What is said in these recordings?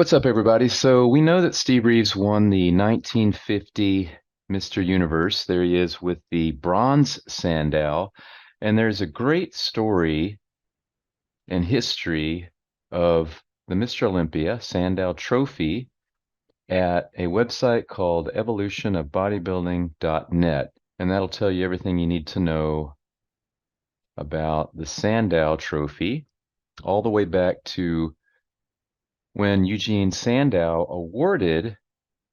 What's up, everybody? So we know that Steve Reeves won the 1950 Mr. Universe. There he is with the bronze Sandow. And there's a great story and history of the Mr. Olympia Sandow Trophy at a website called evolutionofbodybuilding.net. And that'll tell you everything you need to know about the Sandow Trophy, all the way back to when Eugene Sandow awarded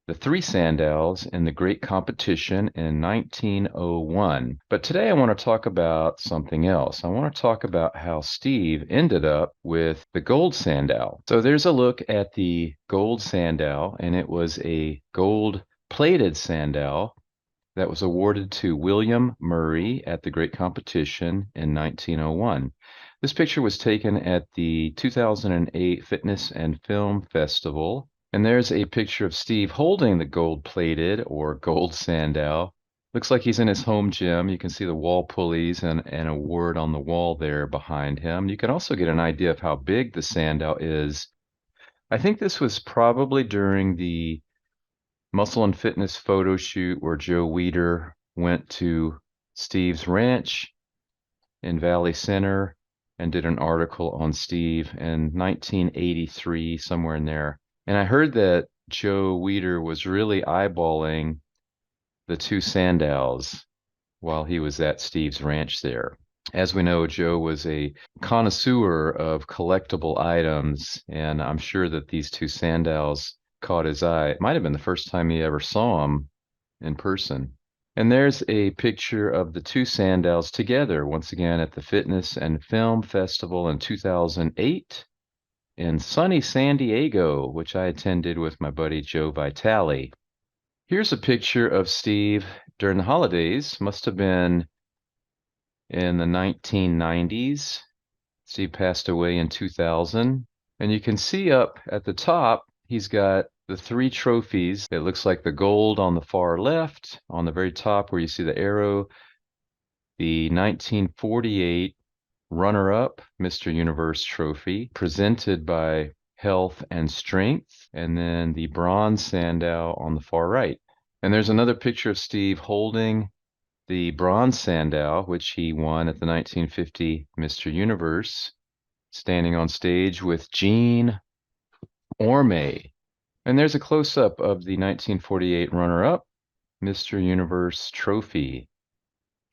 the three Sandows in the great competition in 1901. But today I want to talk about something else. I want to talk about how Steve ended up with the gold Sandow. So there's a look at the gold Sandow, and it was a gold plated Sandow that was awarded to William Murray at the great competition in 1901. This picture was taken at the 2008 Fitness and Film Festival. And there's a picture of Steve holding the gold-plated or gold Sandow. Looks like he's in his home gym. You can see the wall pulleys and a word on the wall there behind him. You can also get an idea of how big the Sandow is. I think this was probably during the Muscle and Fitness photo shoot where Joe Weider went to Steve's ranch in Valley Center and did an article on Steve in 1983, somewhere in there. And I heard that Joe Weider was really eyeballing the two Sandows while he was at Steve's ranch there. As we know, Joe was a connoisseur of collectible items, and I'm sure that these two Sandows caught his eye. It might have been the first time he ever saw them in person. And there's a picture of the two Sandows together, once again at the Fitness and Film Festival in 2008 in sunny San Diego, which I attended with my buddy Joe Vitale. Here's a picture of Steve during the holidays, must have been in the 1990s. Steve passed away in 2000. And you can see up at the top, he's got the three trophies. It looks like the gold on the far left, on the very top where you see the arrow, the 1948 runner-up Mr. Universe trophy presented by Health and Strength, and then the bronze Sandow on the far right. And there's another picture of Steve holding the bronze Sandow, which he won at the 1950 Mr. Universe, standing on stage with Gene Orme. And there's a close-up of the 1948 runner-up Mr. Universe trophy.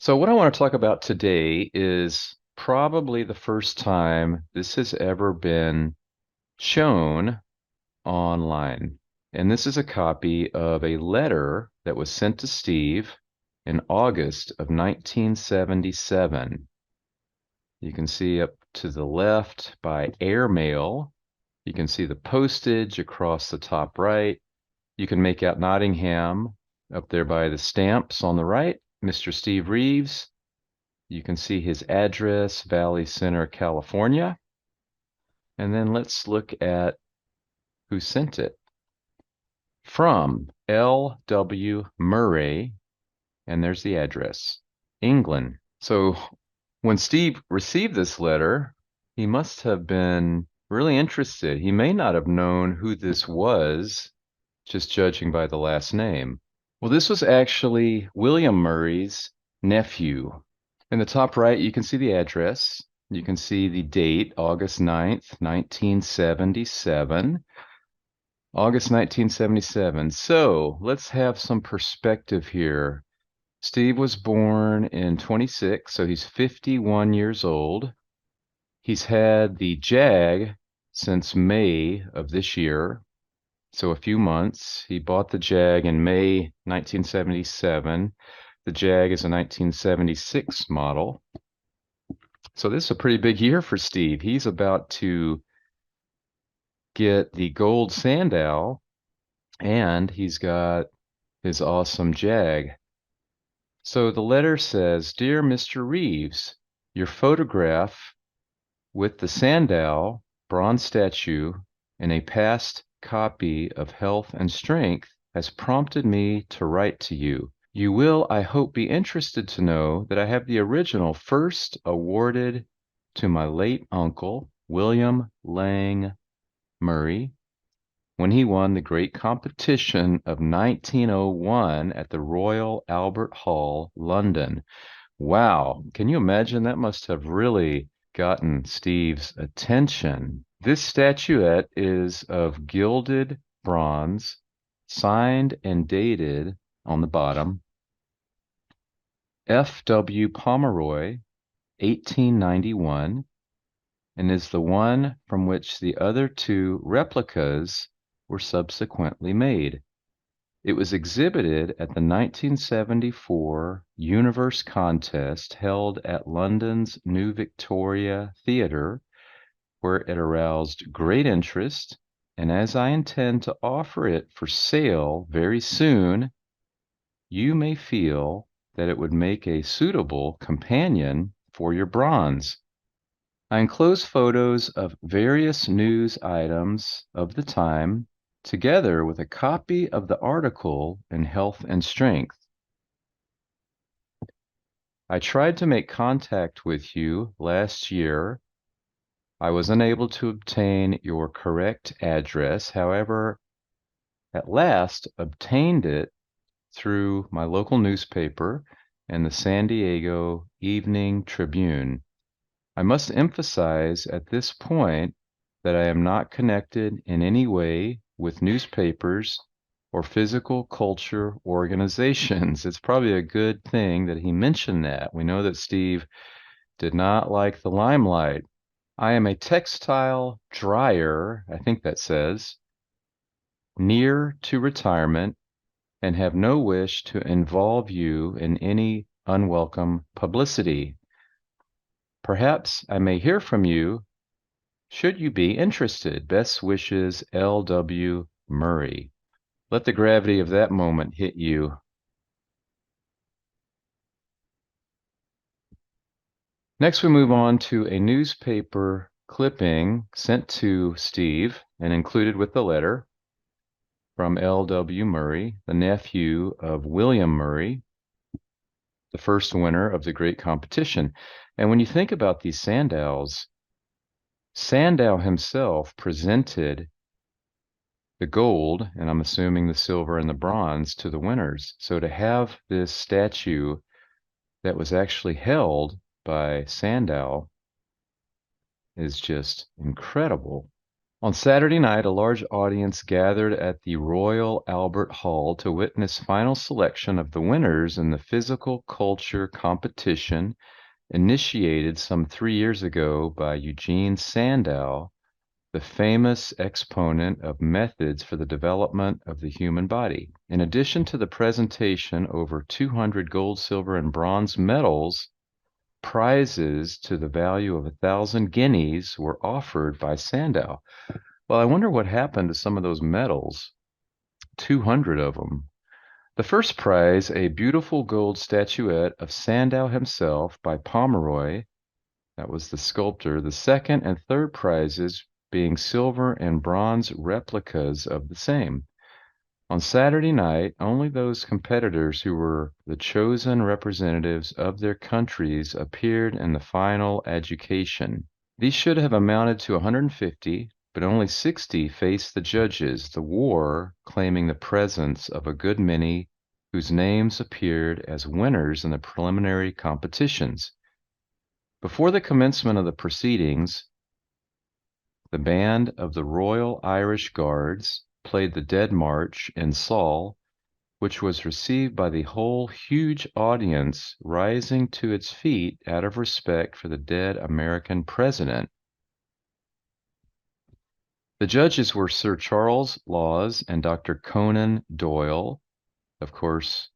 So what I want to talk about today is probably the first time this has ever been shown online. And this is a copy of a letter that was sent to Steve in August of 1977. You can see up to the left by airmail. You can see the postage across the top right. You can make out Nottingham up there by the stamps on the right, Mr. Steve Reeves. You can see his address, Valley Center, California. And then let's look at who sent it. From L.W. Murray, and there's the address, England. So when Steve received this letter, he must have been really interested. He may not have known who this was, just judging by the last name. Well, this was actually William Murray's nephew. In the top right, you can see the address. You can see the date, August 9th, 1977. August 1977. So let's have some perspective here. Steve was born in 26, so he's 51 years old. He's had the Jag since May of this year, so a few months. He bought the Jag in May 1977. The Jag is a 1976 model. So this is a pretty big year for Steve. He's about to get the gold Sandow, and he's got his awesome Jag. So the letter says, "Dear Mr. Reeves, your photograph with the Sandow bronze statue in a past copy of Health and Strength has prompted me to write to you. You will, I hope, be interested to know that I have the original first awarded to my late uncle, William Lang Murray, when he won the great competition of 1901 at the Royal Albert Hall, London. Wow, can you imagine? That must have really gotten Steve's attention. This statuette is of gilded bronze, signed and dated on the bottom, F.W. Pomeroy, 1891, and is the one from which the other two replicas were subsequently made. It was exhibited at the 1974 Universe Contest held at London's New Victoria Theatre, where it aroused great interest, and as I intend to offer it for sale very soon, you may feel that it would make a suitable companion for your bronze. I enclose photos of various news items of the time, together with a copy of the article in Health and Strength. I tried to make contact with you last year. I was unable to obtain your correct address. However, at last obtained it through my local newspaper and the San Diego Evening Tribune. I must emphasize at this point that I am not connected in any way with newspapers or physical culture organizations. It's probably a good thing that he mentioned that. We know that Steve did not like the limelight. I am a textile dryer, I think that says, near to retirement, and have no wish to involve you in any unwelcome publicity. Perhaps I may hear from you should you be interested. Best wishes, L.W. Murray. Let the gravity of that moment hit you. Next, we move on to a newspaper clipping sent to Steve and included with the letter from L.W. Murray, the nephew of William Murray, the first winner of the great competition. And when you think about these Sandows, Sandow himself presented the gold, and I'm assuming the silver and the bronze, to the winners. So to have this statue that was actually held by Sandow is just incredible. On Saturday night, a large audience gathered at the Royal Albert Hall to witness final selection of the winners in the physical culture competition initiated some 3 years ago by Eugene Sandow, the famous exponent of methods for the development of the human body. In addition to the presentation, over 200 gold, silver, and bronze medals, prizes to the value of 1,000 guineas were offered by Sandow. Well, I wonder what happened to some of those medals, 200 of them. The first prize, a beautiful gold statuette of Sandow himself by Pomeroy, that was the sculptor. The second and third prizes being silver and bronze replicas of the same. On Saturday night, only those competitors who were the chosen representatives of their countries appeared in the final adjudication. These should have amounted to 150, but only 60 faced the judges, the war claiming the presence of a good many whose names appeared as winners in the preliminary competitions. Before the commencement of the proceedings, the band of the Royal Irish Guards played the Dead March in Saul, which was received by the whole huge audience rising to its feet out of respect for the dead American president. The judges were Sir Charles Laws and Dr. Conan Doyle. Of course,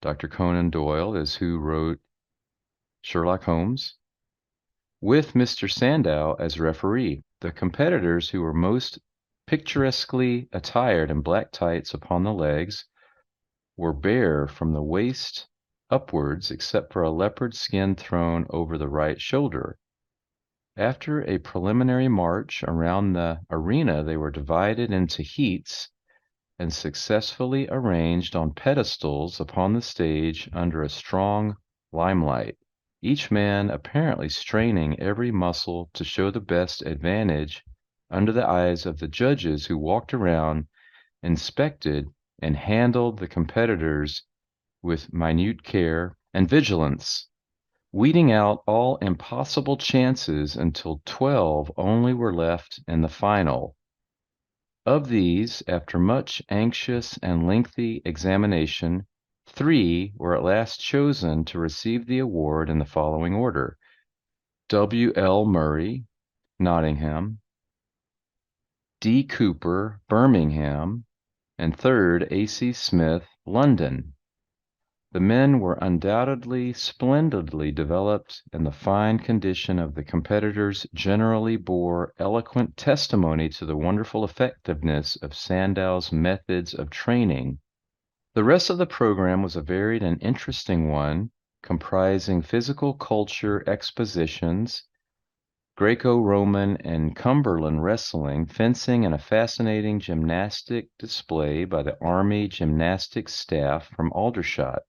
Dr. Conan Doyle is who wrote Sherlock Holmes, with Mr. Sandow as referee. The competitors, who were most picturesquely attired in black tights upon the legs, were bare from the waist upwards except for a leopard skin thrown over the right shoulder. After a preliminary march around the arena, they were divided into heats and successfully arranged on pedestals upon the stage under a strong limelight, each man apparently straining every muscle to show the best advantage under the eyes of the judges who walked around, inspected, and handled the competitors with minute care and vigilance, weeding out all impossible chances until 12 only were left in the final. Of these, after much anxious and lengthy examination, 3 were at last chosen to receive the award in the following order: W. L. Murray, Nottingham; D. Cooper, Birmingham; and third, A. C. Smith, London. The men were undoubtedly splendidly developed, and the fine condition of the competitors generally bore eloquent testimony to the wonderful effectiveness of Sandow's methods of training. The rest of the program was a varied and interesting one, comprising physical culture expositions, Greco-Roman and Cumberland wrestling, fencing, and a fascinating gymnastic display by the Army Gymnastics staff from Aldershot.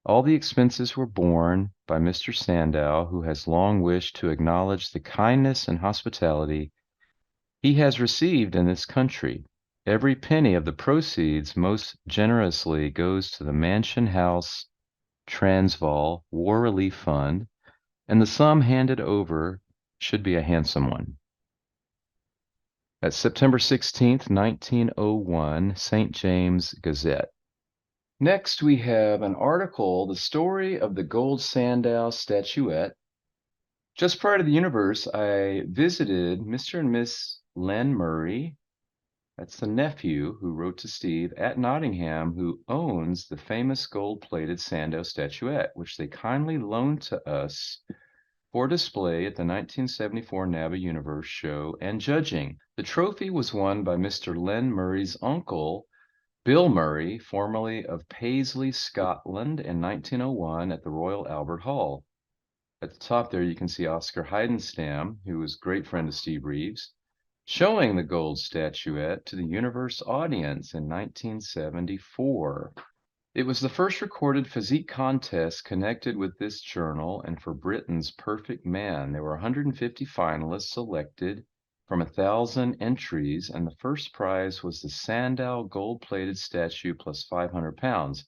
All the expenses were borne by Mr. Sandow, who has long wished to acknowledge the kindness and hospitality he has received in this country. Every penny of the proceeds most generously goes to the Mansion House, Transvaal War Relief Fund, and the sum handed over should be a handsome one. That's September 16th, 1901, St. James Gazette. Next, we have an article, The Story of the Gold Sandow Statuette. Just prior to the universe, I visited Mr. and Miss Len Murray. That's the nephew who wrote to Steve at Nottingham, who owns the famous gold-plated Sandow statuette, which they kindly loaned to us for display at the 1974 NABBA Universe show and judging. The trophy was won by Mr. Len Murray's uncle, Bill Murray, formerly of Paisley, Scotland, in 1901 at the Royal Albert Hall. At the top there, you can see Oscar Heidenstam, who was a great friend of Steve Reeves, showing the gold statuette to the Universe audience in 1974. It was the first recorded physique contest connected with this journal and for Britain's Perfect Man. There were 150 finalists selected from 1,000 entries, and the first prize was the Sandow gold-plated statue plus 500 pounds.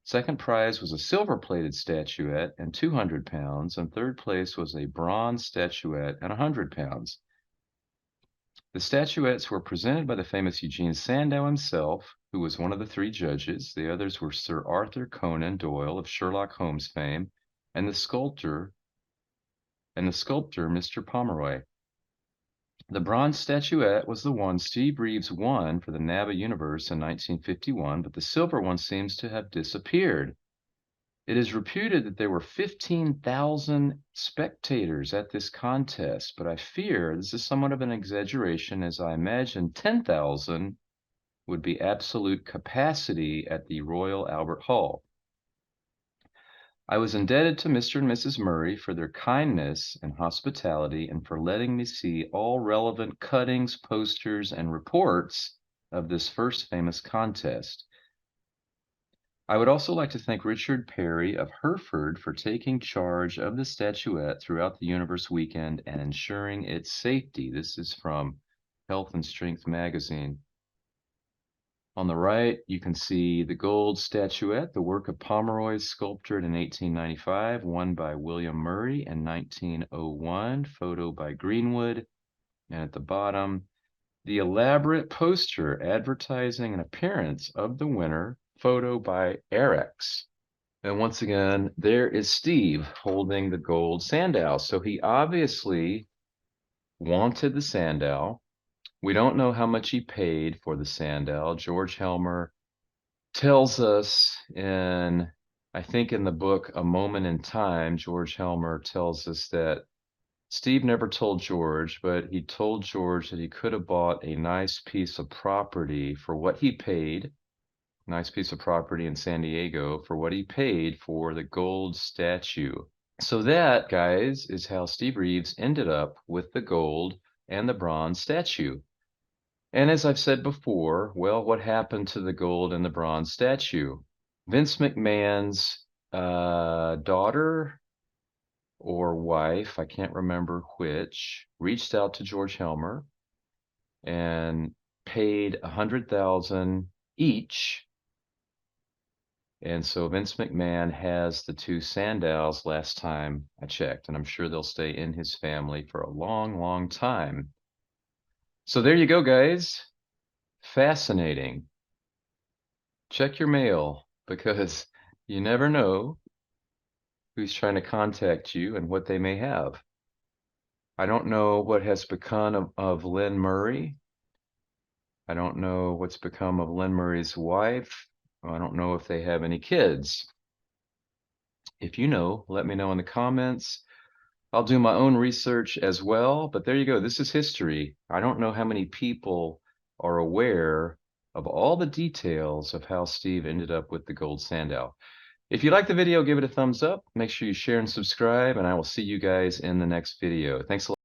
Second prize was a silver-plated statuette and 200 pounds, and third place was a bronze statuette and 100 pounds. The statuettes were presented by the famous Eugene Sandow himself, who was one of the 3 judges. The others were Sir Arthur Conan Doyle of Sherlock Holmes fame, and the sculptor Mr. Pomeroy. The bronze statuette was the one Steve Reeves won for the NABBA Universe in 1951, but the silver one seems to have disappeared. It is reputed that there were 15,000 spectators at this contest, but I fear this is somewhat of an exaggeration, as I imagine 10,000 would be absolute capacity at the Royal Albert Hall. I was indebted to Mr. and Mrs. Murray for their kindness and hospitality and for letting me see all relevant cuttings, posters, and reports of this first famous contest. I would also like to thank Richard Perry of Hereford for taking charge of the statuette throughout the Universe weekend and ensuring its safety. This is from Health and Strength magazine. On the right, you can see the gold statuette, the work of Pomeroy, sculptured in 1895, won by William Murray in 1901, photo by Greenwood. And at the bottom, the elaborate poster advertising an appearance of the winner, photo by Erex. And once again, there is Steve holding the gold Sandow. So he obviously wanted the Sandow. We don't know how much he paid for the Sandow. George Helmer tells us I think in the book, A Moment in Time, George Helmer tells us that Steve never told George, but he told George that he could have bought a nice piece of property for what he paid, nice piece of property in San Diego for what he paid for the gold statue. So that, guys, is how Steve Reeves ended up with the gold and the bronze statue. And as I've said before, well, what happened to the gold and the bronze statue? Vince McMahon's daughter, or wife, I can't remember which, reached out to George Helmer and paid $100,000 each. And so Vince McMahon has the two Sandows last time I checked, and I'm sure they'll stay in his family for a long, long time. So there you go, guys. Fascinating. Check your mail because you never know who's trying to contact you and what they may have. I don't know what has become of Lynn Murray. I don't know what's become of Lynn Murray's wife. I don't know if they have any kids. If you know, let me know in the comments. I'll do my own research as well, but there you go. This is history. I don't know how many people are aware of all the details of how Steve ended up with the gold Sandow. If you like the video, give it a thumbs up. Make sure you share and subscribe, and I will see you guys in the next video. Thanks a lot.